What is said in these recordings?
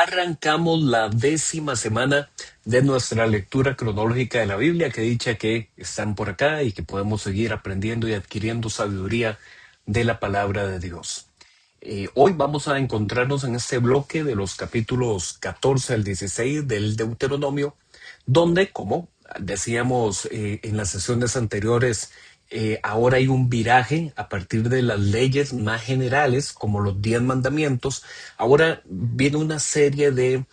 Arrancamos la 10ª semana de nuestra lectura cronológica de la Biblia, que dicha que están por acá y que podemos seguir aprendiendo y adquiriendo sabiduría de la palabra de Dios. Hoy vamos a encontrarnos en este bloque de los capítulos 14 al 16 del Deuteronomio, donde, como decíamos en las sesiones anteriores, ahora hay un viraje a partir de las leyes más generales, como los 10 mandamientos. Ahora viene una serie de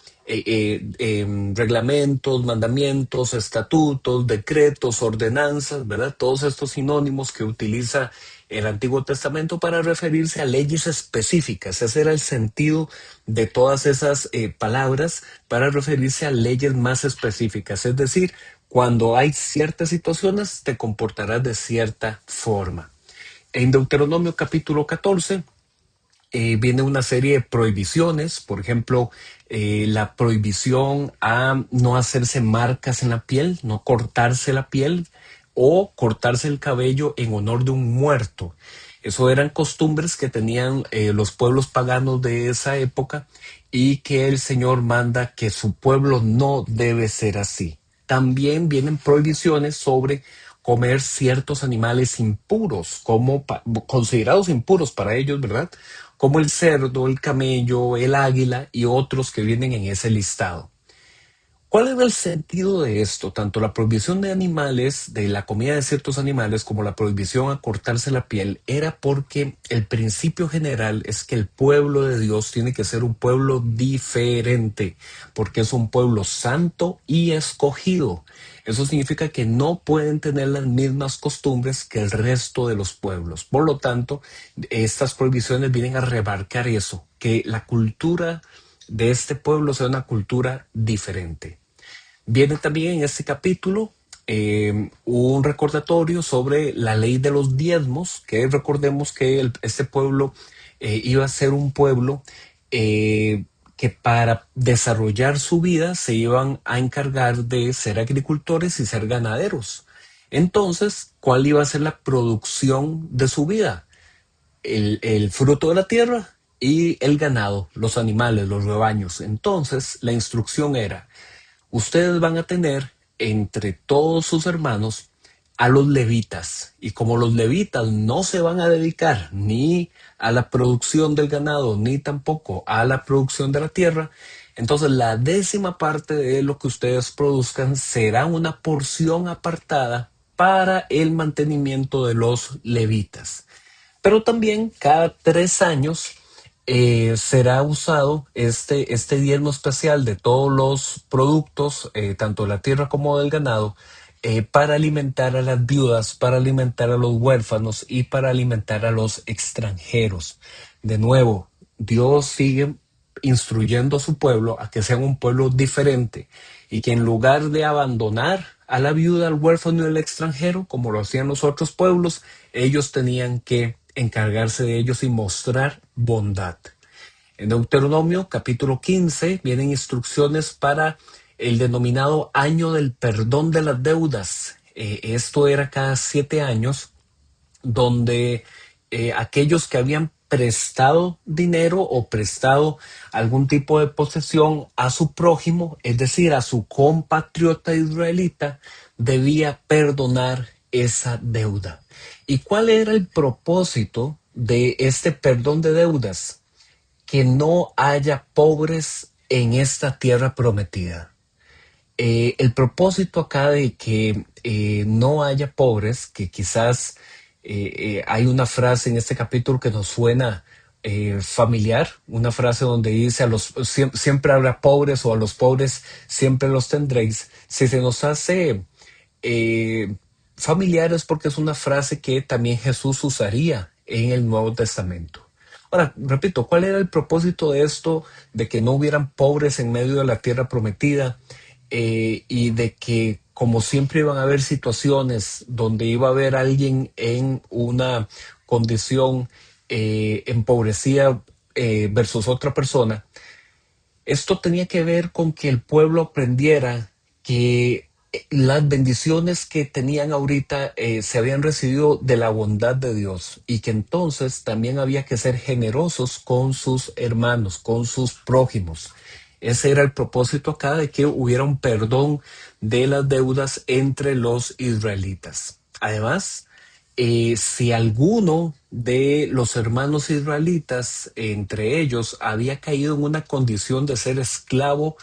reglamentos, mandamientos, estatutos, decretos, ordenanzas, ¿verdad? Todos estos sinónimos que utiliza el Antiguo Testamento para referirse a leyes específicas. Ese era el sentido de todas esas palabras, para referirse a leyes más específicas. Es decir, cuando hay ciertas situaciones, te comportarás de cierta forma. En Deuteronomio capítulo 14 viene una serie de prohibiciones. Por ejemplo, la prohibición a no hacerse marcas en la piel, no cortarse la piel o cortarse el cabello en honor de un muerto. Eso eran costumbres que tenían los pueblos paganos de esa época, y que el Señor manda que su pueblo no debe ser así. También vienen prohibiciones sobre comer ciertos animales impuros, considerados impuros para ellos, ¿verdad? Como el cerdo, el camello, el águila y otros que vienen en ese listado. ¿Cuál era el sentido de esto? Tanto la prohibición de animales, de la comida de ciertos animales, como la prohibición a cortarse la piel, era porque el principio general es que el pueblo de Dios tiene que ser un pueblo diferente, porque es un pueblo santo y escogido. Eso significa que no pueden tener las mismas costumbres que el resto de los pueblos. Por lo tanto, estas prohibiciones vienen a remarcar eso, que la cultura de este pueblo sea una cultura diferente. Viene también en este capítulo un recordatorio sobre la ley de los diezmos, que recordemos que este pueblo iba a ser un pueblo que para desarrollar su vida se iban a encargar de ser agricultores y ser ganaderos. Entonces, ¿cuál iba a ser la producción de su vida? El fruto de la tierra y el ganado, los animales, los rebaños. Entonces, la instrucción era: ustedes van a tener entre todos sus hermanos a los levitas, y como los levitas no se van a dedicar ni a la producción del ganado ni tampoco a la producción de la tierra, entonces la 10ª parte de lo que ustedes produzcan será una porción apartada para el mantenimiento de los levitas. Pero también cada 3 años será usado este diezmo especial de todos los productos, tanto de la tierra como del ganado, para alimentar a las viudas, para alimentar a los huérfanos y para alimentar a los extranjeros. De nuevo, Dios sigue instruyendo a su pueblo a que sean un pueblo diferente, y que en lugar de abandonar a la viuda, al huérfano y al extranjero, como lo hacían los otros pueblos, ellos tenían que encargarse de ellos y mostrar bondad. En Deuteronomio capítulo 15 vienen instrucciones para el denominado año del perdón de las deudas. Esto era cada 7 años, donde aquellos que habían prestado dinero o prestado algún tipo de posesión a su prójimo, es decir, a su compatriota israelita, debía perdonar esa deuda. ¿Y cuál era el propósito de este perdón de deudas? Que no haya pobres en esta tierra prometida. El propósito acá de que no haya pobres, que quizás hay una frase en este capítulo que nos suena familiar, una frase donde dice: siempre habrá pobres, o a los pobres siempre los tendréis. Si se nos hace familiares, porque es una frase que también Jesús usaría en el Nuevo Testamento. Ahora, repito, ¿cuál era el propósito de esto, de que no hubieran pobres en medio de la tierra prometida? Y de que, como siempre, iban a haber situaciones donde iba a haber alguien en una condición empobrecida versus otra persona. Esto tenía que ver con que el pueblo aprendiera que las bendiciones que tenían ahorita se habían recibido de la bondad de Dios, y que entonces también había que ser generosos con sus hermanos, con sus prójimos. Ese era el propósito acá, de que hubiera un perdón de las deudas entre los israelitas. Además, si alguno de los hermanos israelitas, entre ellos, había caído en una condición de ser esclavo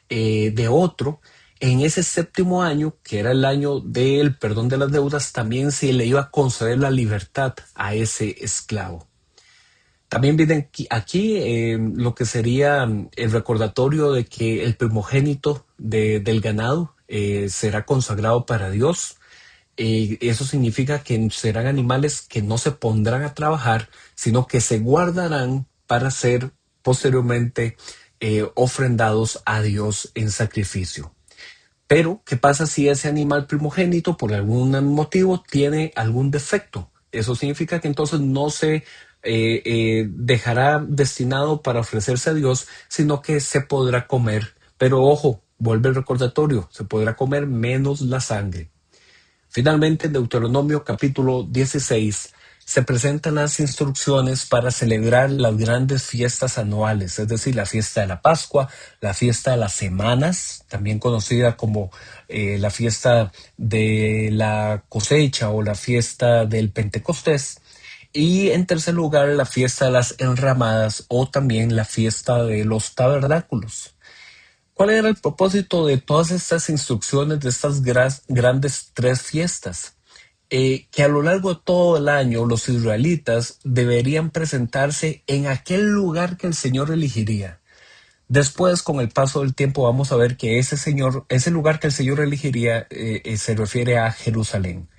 de otro, en ese séptimo año, que era el año del perdón de las deudas, también se le iba a conceder la libertad a ese esclavo. También viene aquí, lo que sería el recordatorio de que el primogénito del ganado será consagrado para Dios. Eso significa que serán animales que no se pondrán a trabajar, sino que se guardarán para ser posteriormente ofrendados a Dios en sacrificio. Pero, ¿qué pasa si ese animal primogénito por algún motivo tiene algún defecto? Eso significa que entonces no se dejará destinado para ofrecerse a Dios, sino que se podrá comer. Pero ojo, vuelve el recordatorio, se podrá comer menos la sangre. Finalmente, en Deuteronomio capítulo 16 se presentan las instrucciones para celebrar las grandes fiestas anuales, es decir, la fiesta de la Pascua, la fiesta de las semanas, también conocida como la fiesta de la cosecha o la fiesta del Pentecostés, y en tercer lugar la fiesta de las enramadas o también la fiesta de los tabernáculos. ¿Cuál era el propósito de todas estas instrucciones, de estas grandes tres fiestas? Que a lo largo de todo el año los israelitas deberían presentarse en aquel lugar que el Señor elegiría. Después, con el paso del tiempo, vamos a ver que ese lugar que el Señor elegiría se refiere a Jerusalén.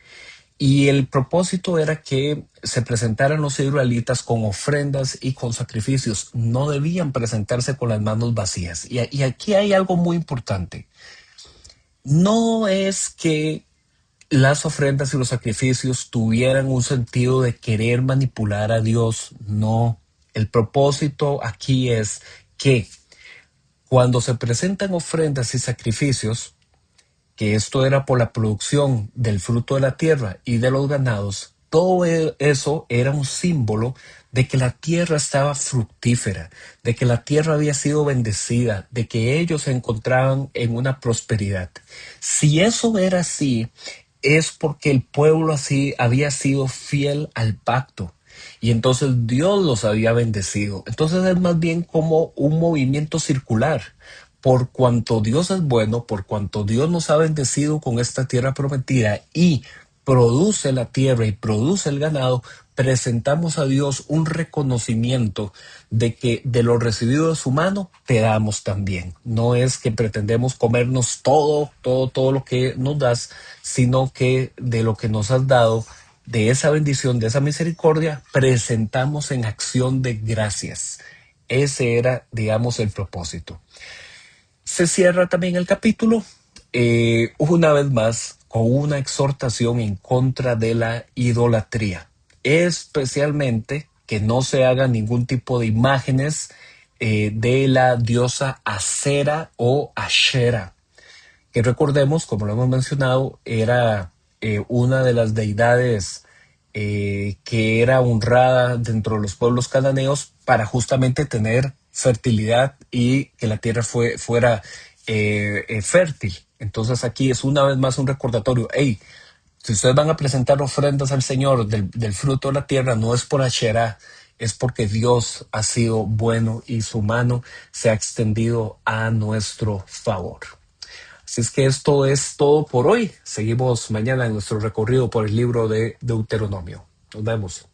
Y el propósito era que se presentaran los israelitas con ofrendas y con sacrificios. No debían presentarse con las manos vacías. Y aquí hay algo muy importante. No es que las ofrendas y los sacrificios tuvieran un sentido de querer manipular a Dios. No. El propósito aquí es que cuando se presentan ofrendas y sacrificios, que esto era por la producción del fruto de la tierra y de los ganados, todo eso era un símbolo de que la tierra estaba fructífera, de que la tierra había sido bendecida, de que ellos se encontraban en una prosperidad. Si eso era así, es porque el pueblo así había sido fiel al pacto. Y entonces Dios los había bendecido. Entonces es más bien como un movimiento circular. Por cuanto Dios es bueno, por cuanto Dios nos ha bendecido con esta tierra prometida y produce la tierra y produce el ganado, presentamos a Dios un reconocimiento de que de lo recibido de su mano te damos también. No es que pretendemos comernos todo lo que nos das, sino que de lo que nos has dado, de esa bendición, de esa misericordia, presentamos en acción de gracias. Ese era, digamos, el propósito. Se cierra también el capítulo, una vez más, con una exhortación en contra de la idolatría, especialmente que no se haga ningún tipo de imágenes de la diosa Acera o Ashera, que recordemos, como lo hemos mencionado, era una de las deidades que era honrada dentro de los pueblos cananeos para justamente tener fertilidad y que la tierra fuera fértil. Entonces aquí es una vez más un recordatorio. Hey, si ustedes van a presentar ofrendas al Señor del fruto de la tierra, no es por Asherah, es porque Dios ha sido bueno y su mano se ha extendido a nuestro favor. Así es que esto es todo por hoy. Seguimos mañana en nuestro recorrido por el libro de Deuteronomio. Nos vemos.